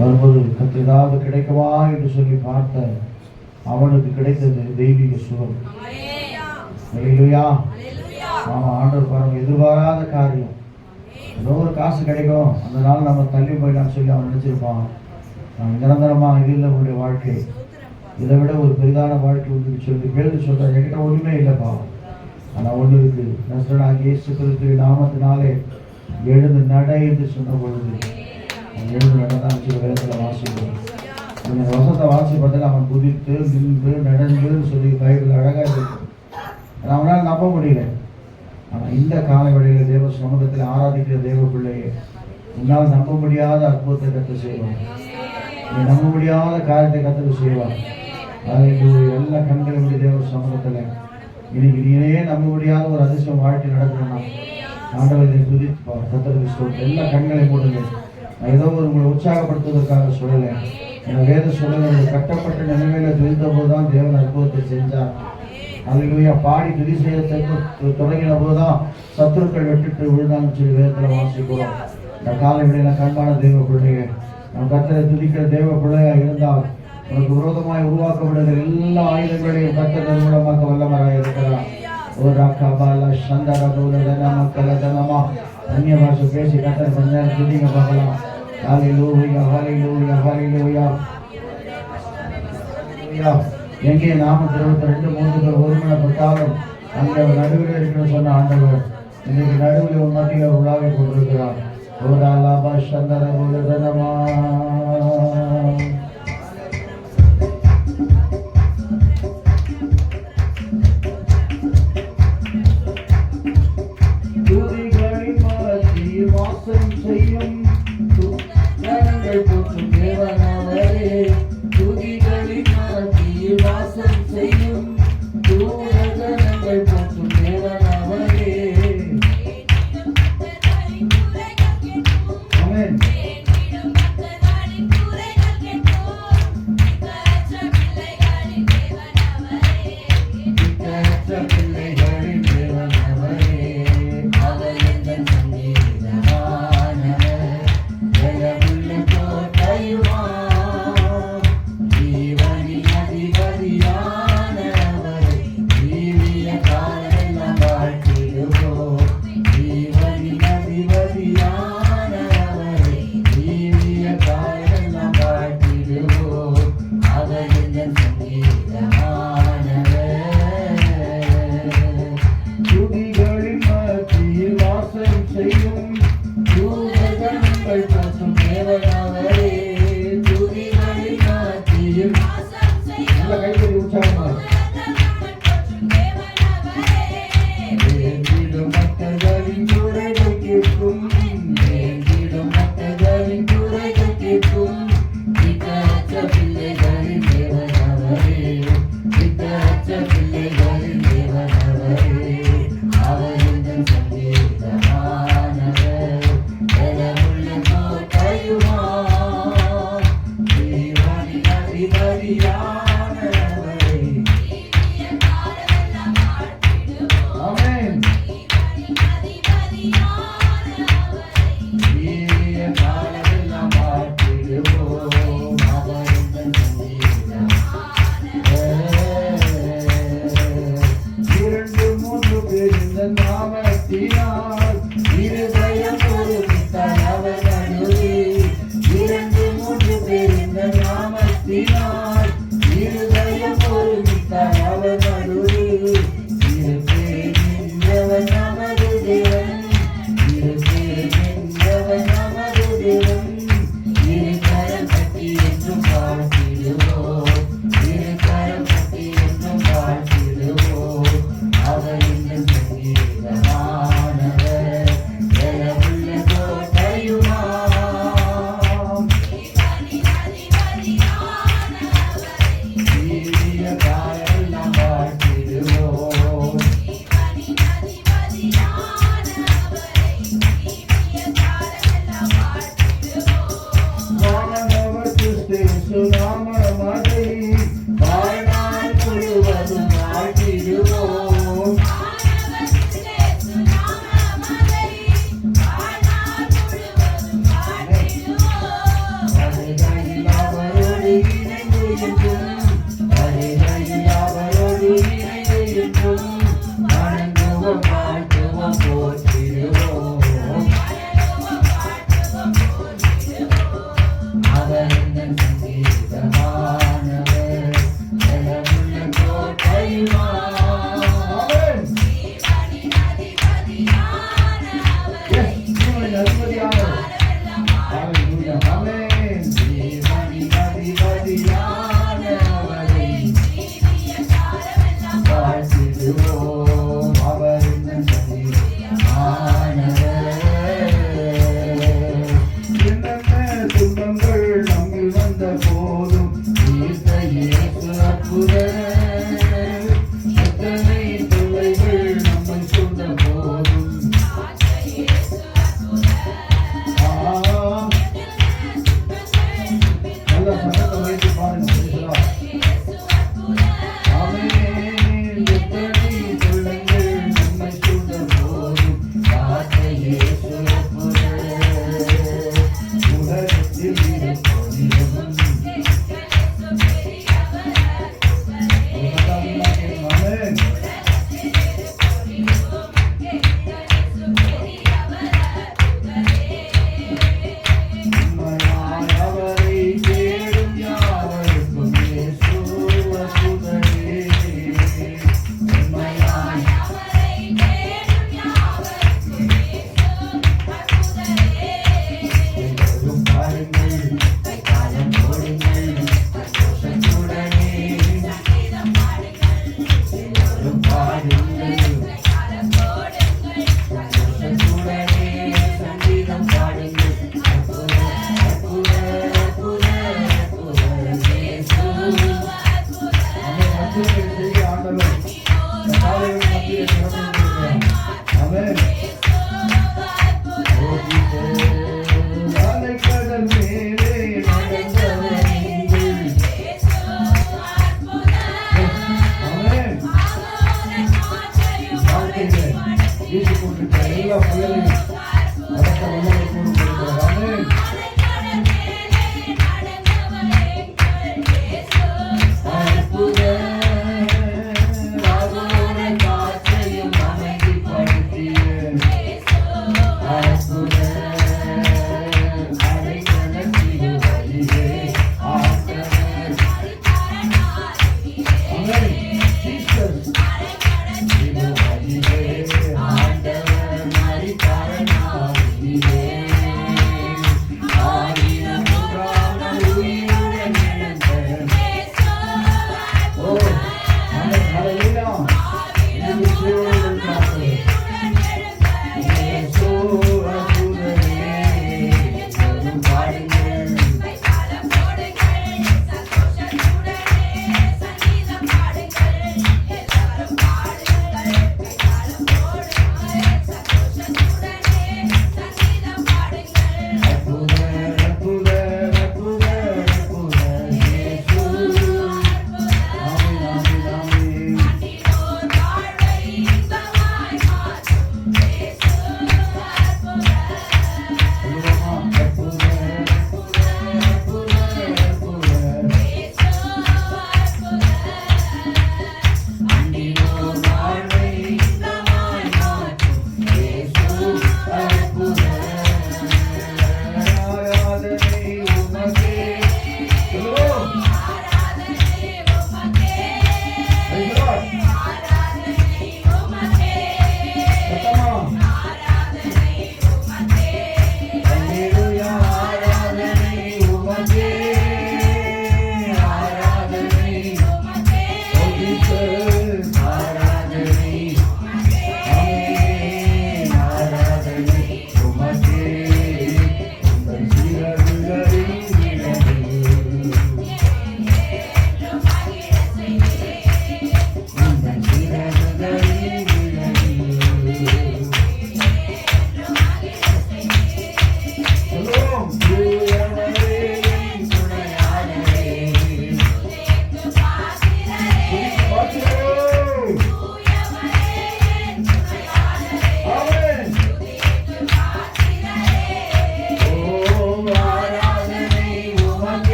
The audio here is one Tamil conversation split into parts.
வரும்போது ஏதாவது கிடைக்கவா என்று சொல்லி பார்த்த அவனுக்கு கிடைத்தது தெய்வீக சுகம். அல்லேலூயா. ஆண்டவர் பாருங்க, எதிர்பாராத காரியம், ஏதோ ஒரு காசு கிடைக்கும், அந்த நாள் நம்ம தள்ளி போயிடலாம்னு சொல்லி அவன் நினைச்சிருப்பான். நிரந்தரமாக இது இல்லை உன்னுடைய வாழ்க்கை, இதை விட ஒரு பெரிதான வாழ்க்கை வந்து சொல்லி கேள்வி சொல்கிறார். என்கிட்ட ஒன்றுமே இல்லைப்பா, ஆனால் ஒன்று இருக்குது. நசரேயனாகிய இயேசு கிறிஸ்துவின் நாமத்தினாலே எழுந்து நட என்று சொன்ன பொழுது எழுந்து நடந்தான் சொல்லி வேதத்தில் வாசிக்கிறோம். கொஞ்சம் வசத்தை வாசிப்பதில் அவன் குதித்து நின்று நடந்துன்னு சொல்லி பைபிள் அழகாக இருக்கும். அவனால் நம்ப முடியல. ஆனால் இந்த கால வேளையில் தேவ சமூகத்தில் ஆராதிக்கிற தேவ பிள்ளையை உன்னால் நம்ப முடியாத அற்புதத்தை கற்று செய்வான். நீ நம்ப முடியாத காரியத்தை கற்றுக்க செய்வான். அது எல்லா கண்களுடைய தேவ சமூகத்தில் இன்னைக்கு நீயே நம்ப முடியாத ஒரு அதிர்ஷ்டம் வாழ்க்கை நடக்கணும்னா ஆண்டவரை துதிப்பா. கத்தருக்கு சொல்ல எல்லா கண்களையும் போடுங்க. நான் ஏதோ ஒரு உங்களை உற்சாகப்படுத்துவதற்காக சொல்லலை. என வேத சொல்லுங்க, கட்டப்பட்ட நிலைமையில துதித்த போதுதான் தேவன் அற்புதத்தை செஞ்சார். அல்லேலூயா. பாடி துதி செய்ய தொடங்கின போதுதான் சத்துருக்கள் வெட்டுட்டு விழுந்தான்னு சொல்லி வேதத்தில் வாசிக்கிறோம். இந்த காலை விடையில கண்பான தேவ பிள்ளைங்க, நம் கர்த்தரை துதிக்கிற தேவ பிள்ளையா இருந்தால் உனக்கு விரோதமாய் உருவாக்கப்படுகிற எல்லா ஆயுதங்களையும் கர்த்தர் நிர்மூலமாக்க வல்லவராய் இருக்கிறார். ஒரு ராக்காபால சந்தரபூலதன மக்களதனமா அந்நிய பாஷை பேசி கர்த்தர் கொஞ்ச நேரம் துதிங்க பார்க்கலாம். ஹல்லேலூயா, ஹல்லேலூயா, ஹல்லேலூயா. எங்கே நாம 22-3 பேர் ஒருமனப்பட்டாலும் அங்கே நடுவில் இருக்கிற சொன்ன ஆண்டவர் இன்னைக்கு நடுவில் ஒரு மத்தியில் உலாவை கொண்டிருக்கிறார். ஒரு அலாபா சந்தரபூலதனமா வாசம் செய்யும் போற்றும் தேவனாவரே, துதிகளின் மத்தியில் வாசம் செய்யும் தூரகணங்கள் போற்றும் தேவனாவரே. ஆமென். பிள்ளைகளின் தேவனாவரே, அவர் எங்கள் உயிரை என்றும் வணங்குவோம் வாழ்த்துவோம் போற்றிடுவோம். அவர் எங்கள் சங்கீதமானவர், பலமுள்ள கோட்டையுமானவர். ஜீவனின் அதிபதியானவர். ஹல்லேலூயா. ஆமென். ஜீவனின் அதிபதியானவரை வாழ்த்திடுவோம். அவர் எங்கள் சங்கீதமானவர். என்னென்ன துன்பங்கள் நம்மில் வந்த போதும் தீர்த்த இயேசு அற்புதர். எத்தனை தொல்லைகள் நம்மை சூழ்ந்த போதும் நல்ல சத்தத்தை வைத்து பாருங்க. ஆமென். எத்தனை தொல்லைகள் நம்மை சூழ்ந்த போதும் காத்த இயேசு அற்புதர். உலகத்தில் இருப்பதிலும் ஆமென். உண்மையாய் அவரை தேடும் யாவருக்கும் இயேசு அற்புதரே. உண்மையாய் எல்லோரும் பாருங்கள், காலம் போடுங்கள், சந்தோஷத்துடனே எல்லோரும் பாடுங்கள், சந்தோஷத்துடனே சங்கீதம் பாடுங்கள். அற்புதர், அற்புதர், அற்புதர், அற்புதர் இயேசு. ஆமென். அற்புதங்கள் செய்ய ஆண்டவர் இந்த காலையில் மத்தியில் சிறப்பு கொடுக்கிறார். ஆமென். அலைக்கடல் மேலே நடந்தவர் நீங்கள். ஆமென். வாழ்க்கையிலே வீசிக் கொண்டிருக்கிற எல்லா புயலையும் அடக்க வல்லமை கொடுக்கிறார். ஆமென். அற்புதர், ஆரோர காற்றையும் அமைதிப்படுத்திய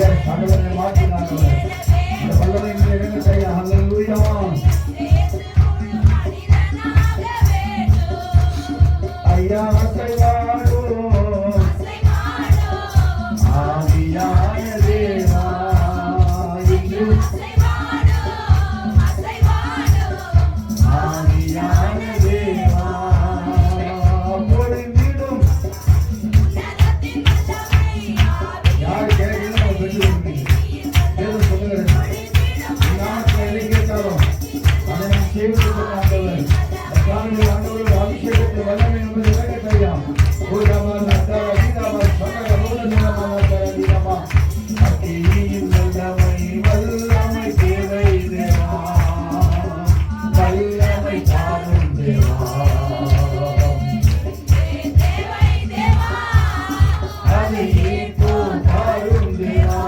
எஸ் ஆண்டவரை மாற்றினார். இந்த வல்லமை இங்கே இறங்குது ஐயா. ஹல்லேலூயா. ஐயா அசைவாடும் ஆவியான தேவா இங்கு ஆவியான தேவா பொழிந்திடும். யார் கேட்கணும் பெற்று ஏதோ சொல்லுகிறேன். நாமத்தை எதை கேட்டாலும் அதை நாம் செய்வதற்கு ஆண்டவர் ஆண்டவர் அபிஷேகத்தை வல்லமை என்பது இறங்கட்டையா. வல்லமை தேவை தேவா வல்லமை தாரும் தேவா அதை இப்போ தாரும் தேவா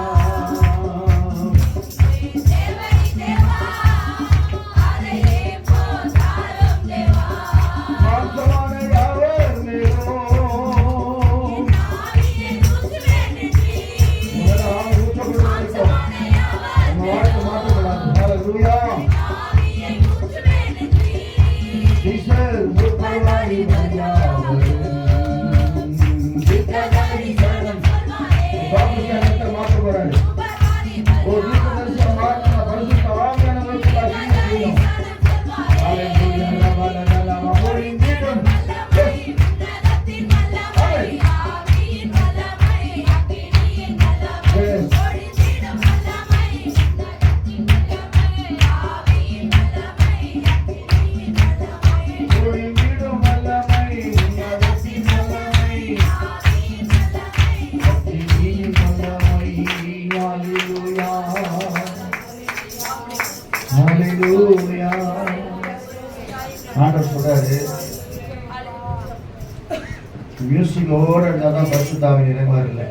மியூசிக்கோட இருந்தாதான் பரிசுத்தாவின் நிறைவாறு இல்லை.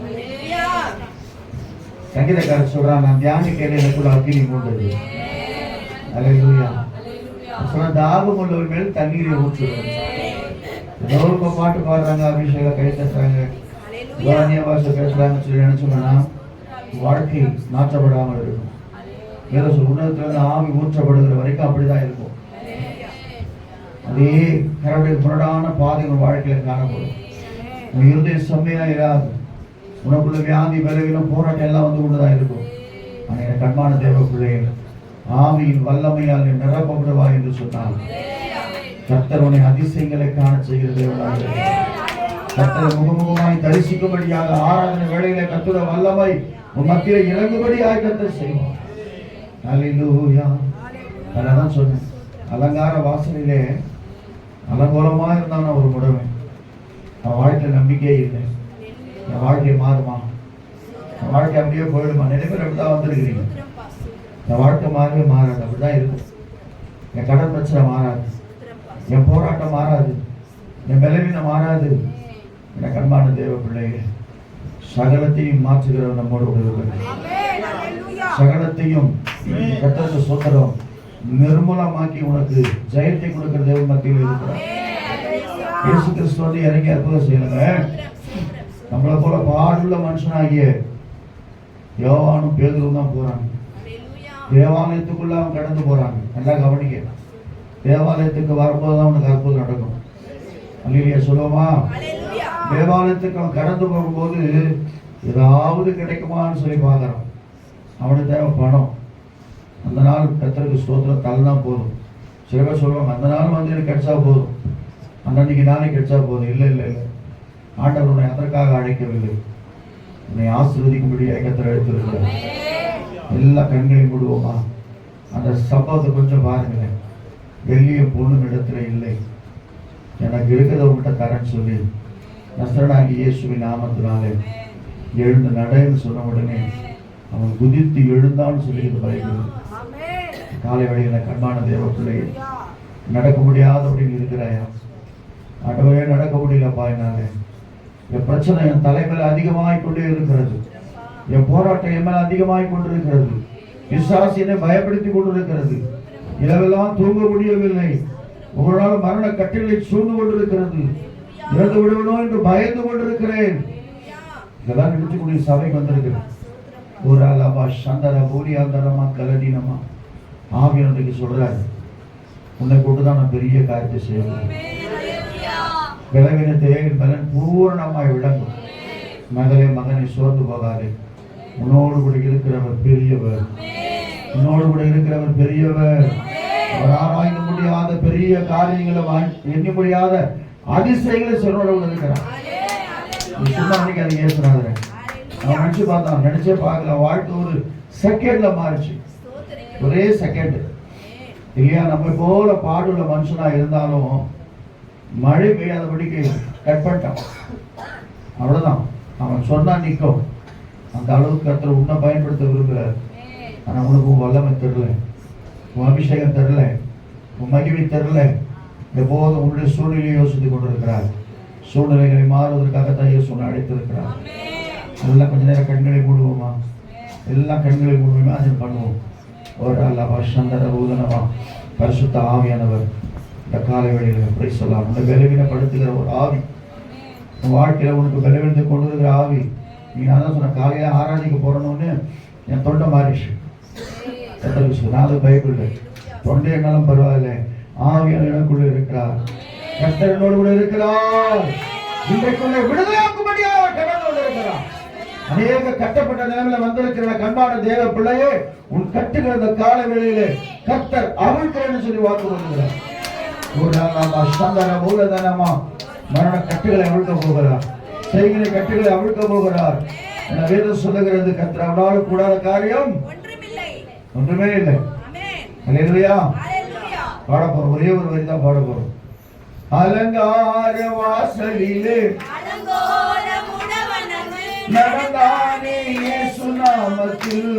சங்கீதக்காரர் சொல்றான், நான் தியானிக்கையில எனக்குள்ள அக்கினி மூண்டது. அல்லேலூயா. தாகம் உள்ளவர் மேல் தண்ணீரை ஊற்றுவது. ஏதோ ஒரு பாட்டு பாடுறாங்க, அபிஷேகம் கை தட்டுறாங்க, அந்நிய பாஷை பேசுறாங்கன்னு சொல்லி நினைச்சோம்னா வாழ்க்கை மாற்றப்படாமல் இருக்கும். வேற உலகத்துல ஆவி ஊற்றப்படுகிற வரைக்கும் அப்படிதான் இருக்கும். அதே கரடுக்கு முரடான பாதை உன் வாழ்க்கையில காணப்படும். உன் இருதயம் செம்மையா இராது. உனக்குள்ள வியாதி விளைவிலும் போராட்டம் எல்லாம் வந்து கொண்டுதான் இருக்கும். ஆனால் என் கண்மான தேவ பிள்ளைகள் ஆவியின் வல்லமையால் நிரப்பப்படுவா என்று சொன்னால் கர்த்தர் உன்னை அதிசயங்களை காண செய்கிற தேவனாக, கர்த்தரை முகமுகமாய் தரிசிக்கும்படியாக ஆராதனை வேளையில கர்த்தருடைய வல்லமை உன் மத்தியில இறங்கும்படியாக கர்த்தர் செய்வார். அல்லேலூயா. அதான் சொன்னேன், அலங்கார வாசலிலே அலங்கோலமா இருந்தான ஒரு முடவை. என் வாழ்க்கை நம்பிக்கையே இல்லை, என் வாழ்க்கை மாறுமா, என் வாழ்க்கை அப்படியே போயிடுமா? நிறைய பேர் அப்படிதான் வந்திருக்கிறீங்க. என் வாழ்க்கை மாறவே மாறாது, அப்படிதான் இருக்கும். என் கடன் பிரச்சனை மாறாது, என் போராட்டம் மாறாது, என் பலவீனம் மாறாது. என் கண்பான தேவ பிள்ளைகள் சகலத்தையும் மாற்றுகிறவர் நம்மோடு இருக்கிறார். சகலத்தையும் கர்த்தருக்கு ஸ்தோத்திரம் நிர்மூலமாக்கி உனக்கு ஜெயத்தை கொடுக்கிற தேவ மத்தியில் இருக்கிறார். இயேசு கிறிஸ்து வந்து இறங்கி அற்புதம் செய்யலுங்க. நம்மளை போல பாடுள்ள மனுஷனாகிய யோவானும் பேதுருவும் தான் போறாங்க. தேவாலயத்துக்குள்ள அவன் கடந்து போறாங்க. நல்லா கவனிக்க, தேவாலயத்துக்கு வரும்போதுதான் உனக்கு அற்புதம் நடக்கும். அல்லேலூயா சொல்லுவோமா? தேவாலயத்துக்கு அவன் கடந்து போகும்போது ஏதாவது கிடைக்குமான்னு சொல்லி பார்க்கறான். அவனுக்கு தேவை பணம். அந்த நாள் கர்த்தருக்கு ஸ்தோத்திரம் தள்ளதான் போதும். சில பேர் சொல்லுவாங்க, அந்த நாள் வந்து எனக்கு கிடைச்சா போதும், அன்னைக்கு நானே கிடைச்சா போதும். இல்லை இல்லை இல்லை, ஆண்டவர் உன்னை அதற்காக அழைக்கவில்லை, உன்னை ஆசீர்வதிக்கும்படியாக கர்த்தர் அழைத்திருக்கிறார். எல்லா கண்களையும் மூடுவோமா? அந்த சம்பவத்தை கொஞ்சம் பாருங்களேன். வெள்ளிய பொண்ணு இடத்துல இல்லை, எனக்கு இருக்கிறத உங்கள்கிட்ட தரேன்னு சொல்லி நசரனாகி இயேசுவின் நாமத்தினாலே எழுந்து நடைன்னு சொன்ன உடனே அவன் குதித்து எழுந்தான்னு சொல்லி இது பயன்படுது. காலை வழியில் கண்பான தேவ பிள்ளைகள் நடக்க முடியாத அப்படின்னு இருக்கிறாயா? ஆண்டவரே நடக்க முடியலப்பா, என்னால என் பிரச்சனை என் தலைமையில அதிகமாகிக் கொண்டே இருக்கிறது, என் போராட்டம் என் மேல அதிகமாகிக் கொண்டிருக்கிறது, பிசாசு என்னை பயப்படுத்தி கொண்டிருக்கிறது, இரவெல்லாம் தூங்க முடியவில்லை, உங்களால் மரண கட்டிலை சூழ்ந்து கொண்டிருக்கிறது, இறந்து விடுவனோ என்று பயந்து கொண்டிருக்கிறேன். இதெல்லாம் நினைச்சுக்கூடிய சபைக்கு வந்திருக்கிறேன். ஒரு அலபா சந்தர பூரியாந்தரமா கலடினமா ஆவியானவருக்கு சொல்றாரு, உன்னை கொண்டு தான் நான் பெரிய காரியத்தை செய்வேன். பலவீனத்தை பலன் பூரணமாய் விளங்கும். மகளே மகனை சோர்ந்து போகாதே, உன்னோடு கூட இருக்கிறவர் பெரியவர், உன்னோடு கூட இருக்கிறவர் பெரியவர். அவர் ஆராய்ந்து முடியாத பெரிய காரியங்களை, எண்ணி முடியாத அதிசயங்களை சொல்றோட இருக்கிறார். சொன்னி அதை ஏசுறாரு. அவன் நினைச்சு பார்த்தான், நினைச்சே பார்க்கல. வாழ்க்கை ஒரு செகண்ட்ல மாறிச்சு, ஒரே செகண்ட் இல்லையா? நம்ம போல பாடுள்ள மனுஷனா இருந்தாலும் மழை பெய்யாதபடிக்கு கட் பண்ணிட்டான், அவ்வளவுதான். அவன் சொன்னா நிற்கும். அந்த அளவுக்கு கர்த்தர் உன்னை பயன்படுத்த விரும்புகிறார். ஆனா உனக்கு உன் வல்லமை தெரியல, உன் அபிஷேகம் தெரியல, உன் மகிமை தெரியல. எப்போதும் உன்னுடைய சூழ்நிலையை யோசித்துக் கொண்டிருக்கிறார். சூழ்நிலைகளை மாறுவதற்காகத்தான் இயேசு உன்னை அழைத்திருக்கிறார். எல்லாம் கொஞ்ச நேரம் கண்களை மூடுவோமா? எல்லாம் கண்களை மூடுவோமா? அது பண்ணுவோம். ஒரு அல்லவா சந்தர பூதனவா பரிசுத்த ஆவியானவர் இந்த காலை வேளையில் அப்படி சொல்லலாம். உன்னை பலவீனப்படுத்துகிற ஒரு ஆவி, உன் வாழ்க்கையில உனக்கு பலவீனத்தை கொண்டு வருகிற ஆவி. நீ நான் தான் சொன்ன, காலையில ஆராதிக்க போறணும்னு என் தொண்டை மாறிச்சு. நான் பைபிள் தொண்டை என்னாலும் பரவாயில்ல, ஆவியான எனக்குள்ள இருக்கிறார். கர்த்தர் என்னோடு கூட இருக்கிறார். இன்றைக்குள்ள விடுதலையாக்கும்படியாக கடந்து இருக்கிறார். அநேக கட்டப்பட்ட நிலைமையில வந்திருக்கிற கண்பான தேவ பிள்ளையே, உன் கட்டுகிற இந்த கால வேளையிலே கர்த்தர் அவிழ்க்கிறேன்னு சொல்லி வாக்கு வருகிறார். மரண கட்டுகளை அவிழ்க்க போகிறார், செய்கிற கட்டுகளை அவிழ்க்க போகிறார். என வேதம் சொல்லுகிறது, கர்த்தர் அவனால கூடாத காரியம் ஒன்றுமே இல்லை. அல்லேலூயா. பாட போறோம், ஒரே ஒரு வரி தான் பாட போறோம். அலங்கார வாசலிலே நடந்தானே இயேசு நாமத்தில்,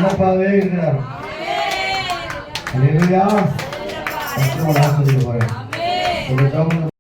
அண்ணப்பாவே இருக்கிறார். அல்லேலூயா. ஆசீர்வதிக்க போறேன்.